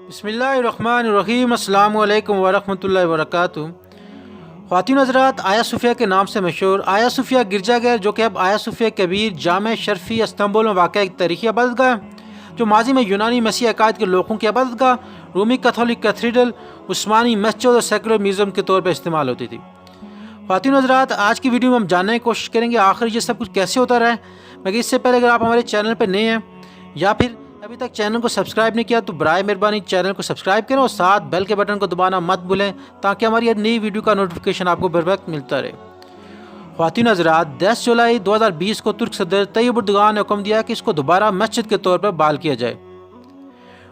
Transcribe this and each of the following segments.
بسم اللہ الرحمن الرحیم۔ السلام علیکم ورحمۃ اللہ وبرکاتہ۔ خواتین حضرات، آیا صوفیہ کے نام سے مشہور آیا صوفیہ گرجا گھر، جو کہ اب آیا صوفیہ کبیر جامع شرفی استنبول میں واقع ایک تاریخی عبادت گاہ ہے، جو ماضی میں یونانی مسیحی عقائد کے لوگوں کی عبادت گاہ، رومی کیتھولک کیتھیڈرل، عثمانی مسجد اور سیکولر میوزیم کے طور پر استعمال ہوتی تھی۔ خواتین حضرات، آج کی ویڈیو میں ہم جاننے کی کوشش کریں گے آخر یہ سب کچھ کیسے ہوتا رہا ہے، مگر اس سے پہلے اگر آپ ہمارے چینل پر نئے ہیں یا پھر ابھی تک چینل کو سبسکرائب نہیں کیا تو برائے مہربانی چینل کو سبسکرائب کریں اور ساتھ بیل کے بٹن کو دبانا مت بھولیں تاکہ ہماری ہر نئی ویڈیو کا نوٹیفیکیشن آپ کو بر وقت ملتا رہے۔ خواتین حضرات، 10 جولائی 2020 کو ترک صدر طیب اردوغان نے حکم دیا کہ اس کو دوبارہ مسجد کے طور پر بحال کیا جائے۔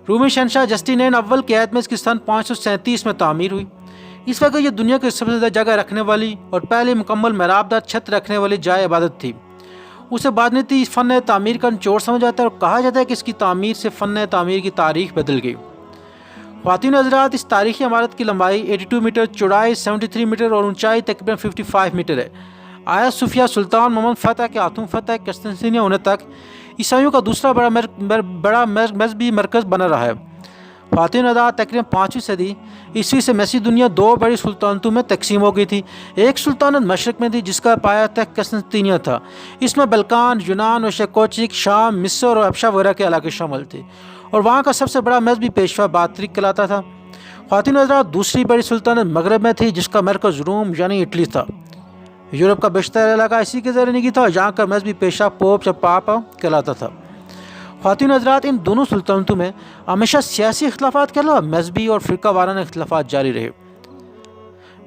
رومی شہنشاہ جسٹینین اول کے عہد میں اس کی سن 537 میں تعمیر ہوئی۔ اس وقت یہ دنیا کی سب سے زیادہ جگہ رکھنے والی اور پہلی مکمل محراب دار چھت رکھنے والی جائے عبادت تھی۔ اسے بعدنیتی فن تعمیر کا نچوڑ سمجھا جاتا ہے اور کہا جاتا ہے کہ اس کی تعمیر سے فن تعمیر کی تاریخ بدل گئی۔ خواتین حضرات، اس تاریخی عمارت کی لمبائی 82 میٹر، چوڑائی 73 میٹر اور اونچائی تقریباً 55 میٹر ہے۔ آیا صوفیہ سلطان محمد فتح کے ہاتھوں فتح قسطنطنیہ ہونے تک عیسائیوں کا دوسرا بڑا مذہبی مرکز بنا رہا ہے۔ خواتین حضرات، تقریباً 5ویں صدی عیسوی سے مسیحی دنیا دو بڑی سلطنتوں میں تقسیم ہو گئی تھی۔ ایک سلطنت مشرق میں تھی جس کا پایہ تخت قسطنطنیہ تھا۔ اس میں بلقان، یونان، کوچک، شام، مصر اور حبشہ وغیرہ کے علاقے شامل تھے اور وہاں کا سب سے بڑا مذہبی پیشوا بطریق کہلاتا تھا۔ خواتین حضرات، دوسری بڑی سلطنت مغرب میں تھی جس کا مرکز روم یعنی اٹلی تھا۔ یورپ کا بیشتر علاقہ اسی کے زیر نگی تھا، جہاں کا مذہبی پیشوا پوپ یا پاپا کہلاتا تھا۔ خواتین حضرات، ان دونوں سلطنتوں میں ہمیشہ سیاسی اختلافات کے علاوہ مذہبی اور فرقہ وارانہ اختلافات جاری رہے۔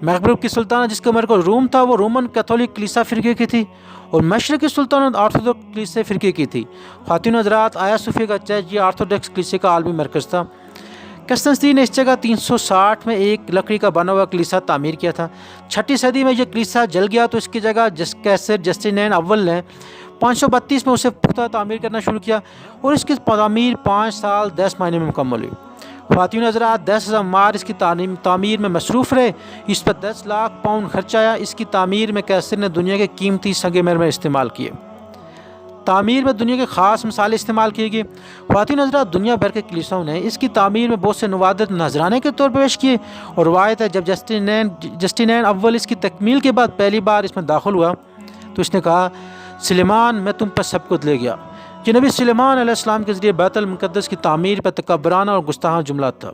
مغرب کی سلطنت جس کا مرکز روم تھا وہ رومن کیتھولک کلیسا فرقے کی تھی اور مشرق کی سلطنت آرتھوڈوکس کلیسا فرقے کی تھی۔ خواتین حضرات، آیا صوفیہ کا چرچ یہ آرتھوڈوکس کلیسا کا عالمی مرکز تھا۔ قسطنطین نے اس جگہ 360 میں ایک لکڑی کا بنا ہوا کلیسا تعمیر کیا تھا۔ 6 صدی میں یہ کلیسا جل گیا تو اس کی جگہ قیصر جسٹینین اول نے 532 میں اسے پختہ تعمیر کرنا شروع کیا اور اس کی تعمیر 5 سال 10 مہینے میں مکمل ہوئی۔ خواتین حضرات، 10,000 مار اس کی تعمیر میں مصروف رہے۔ اس پر 10 لاکھ پاؤنڈ خرچ آیا۔ اس کی تعمیر میں قیصر نے دنیا کے قیمتی سنگ مرمر استعمال کیے۔ تعمیر میں دنیا کے خاص مسالے استعمال کیے گئے۔ خواتین حضرات، دنیا بھر کے کلیساؤں نے اس کی تعمیر میں بہت سے نوادر نذرانے کے طور پر پیش کیے اور روایت ہے جب جسٹینین اول اس کی تکمیل کے بعد پہلی بار اس میں داخل ہوا تو اس نے کہا، سلیمان، میں تم پر سب کچھ لے گیا۔ یہ نبی سلیمان علیہ السلام کے ذریعے بیت المقدس کی تعمیر پر تکبرانہ اور گستاخانہ جملہ تھا۔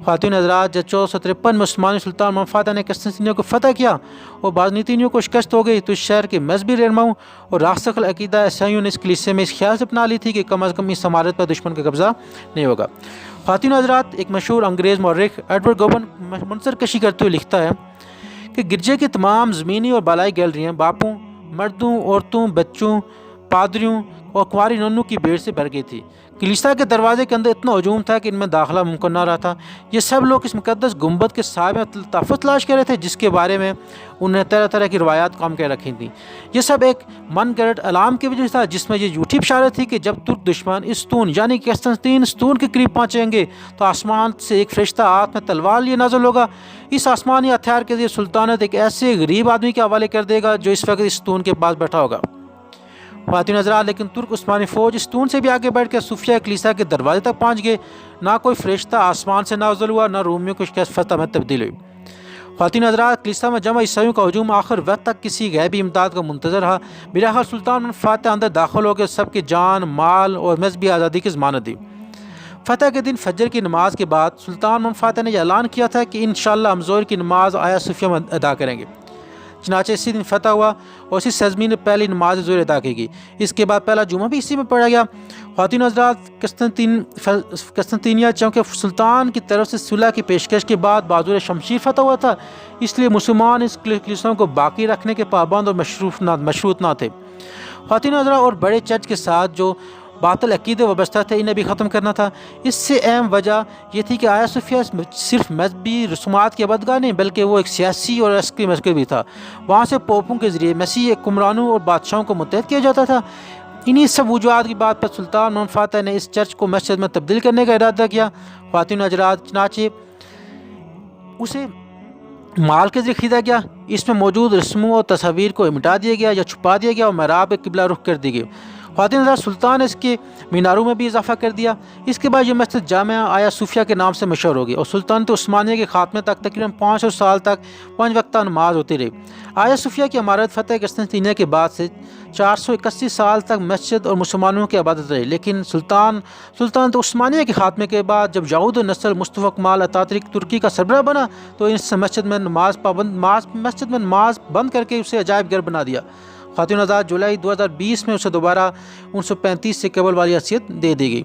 خواتین حضرات، جب 1453 میں عثمانی سلطان محمد فتح نے قسطنطنیہ کو فتح کیا اور بازنطینیوں کو شکست ہو گئی تو اس شہر کے مذہبی رہنماؤں اور راسخ العقیدہ عیسائیوں نے اس کلیسے میں اس خیال سے اپنا لی تھی کہ کم از کم اس عمارت پر دشمن کا قبضہ نہیں ہوگا۔ خواتین حضرات، ایک مشہور انگریز مورخ ایڈورڈ گوبن منظر کشی کرتے ہوئے لکھتا ہے کہ گرجے کی تمام زمینی اور بالائی گیلریاں باپوں، مردوں، عورتوں، بچوں، پادریوں اور کنواری ننوں کی بھیڑ سے بھر گئی تھی۔ کلیسا کے دروازے کے اندر اتنا ہجوم تھا کہ ان میں داخلہ ممکن نہ رہا تھا۔ یہ سب لوگ اس مقدس گنبد کے صاحب میں تحفظ تلاش کر رہے تھے جس کے بارے میں انہوں نے طرح طرح کی روایات قائم کر رکھی تھیں۔ یہ سب ایک من گھڑت الارم کی وجہ سے تھا جس میں یہ جھوٹی بشارت تھی کہ جب ترک دشمن اس ستون یعنی قسطنطین ستون کے قریب پہنچیں گے تو آسمان سے ایک فرشتہ ہاتھ میں تلوار لیے نازل ہوگا۔ اس آسمانی ہتھیار کے ذریعے سلطنت ایک ایسے غریب آدمی کے حوالے کر دے گا جو اس وقت اس ستون کے پاس بیٹھا ہوگا۔ خواتین حضرات، لیکن ترک عثمانی فوج اس ستون سے بھی آگے بڑھ کر صوفیہ کلیسا کے دروازے تک پہنچ گئے۔ نہ کوئی فرشتہ آسمان سے نازل ہوا، نہ رومیوں کو شکست فتح میں تبدیل ہوئی۔ خواتین حضرات، کلیسا میں جمع عیسائیوں کا ہجوم آخر وقت تک کسی غیبی امداد کا منتظر رہا۔ بلاخر سلطان محمد فتح اندر داخل ہو کے سب کی جان، مال اور مذہبی آزادی کی ضمانت دی۔ فتح کے دن فجر کی نماز کے بعد سلطان محمد فتح نے یہ اعلان کیا تھا کہ انشاءاللہ ہم ظہر کی نماز آیا صوفیہ میں ادا کریں گے۔ چنانچہ اسی دن فتح ہوا اور اسی سرزمین میں پہلی نماز ظہر ادا کی گئی۔ اس کے بعد پہلا جمعہ بھی اسی میں پڑھا گیا۔ خواتین حضرات، قسطنطینیہ چونکہ سلطان کی طرف سے صلح کی پیشکش کے بعد بازور شمشیر فتح ہوا تھا، اس لیے مسلمان اس کلیساؤں کو باقی رکھنے کے پابند اور مشروط نہ تھے۔ خواتین حضرات، اور بڑے چرچ کے ساتھ جو باطل عقیدے وابستہ تھے انہیں بھی ختم کرنا تھا۔ اس سے اہم وجہ یہ تھی کہ آیا صوفیہ صرف مذہبی رسومات کی عبادتگاہ نہیں بلکہ وہ ایک سیاسی اور عسکری مرکز بھی تھا۔ وہاں سے پوپوں کے ذریعے مسیحی حکمرانوں اور بادشاہوں کو متحد کیا جاتا تھا۔ انہی سب وجوہات کی بات پر سلطان محمد فتح نے اس چرچ کو مسجد میں تبدیل کرنے کا ارادہ کیا۔ خواتین حضرات، چنانچہ اسے مال کے ذریعے خریدا گیا۔ اس میں موجود رسموں اور تصاویر کو مٹا دیا گیا یا چھپا دیا گیا اور محراب قبلہ رخ کر دی گئی۔ خواتین حضرات، سلطان نے اس کے میناروں میں بھی اضافہ کر دیا۔ اس کے بعد یہ مسجد جامعہ آیا صوفیہ کے نام سے مشہور ہو گئی اور سلطنت عثمانیہ کے خاتمے تک تقریباً 500 سال تک 5 وقتہ نماز ہوتی رہی۔ آیا صوفیہ کی عمارت فتح قسطنطنیہ کے بعد سے 481 سال تک مسجد اور مسلمانوں کی عبادت رہی، لیکن سلطنت عثمانیہ کے خاتمے کے بعد جب یہود نسل مصطفی کمال اتاتürk ترکی کا سربراہ بنا تو اس مسجد میں نماز بند کر کے اسے عجائب گھر بنا دیا۔ خواتین حضرات، جولائی 2020 میں اسے دوبارہ 1935 سے قبل والی حیثیت دے دی گئی۔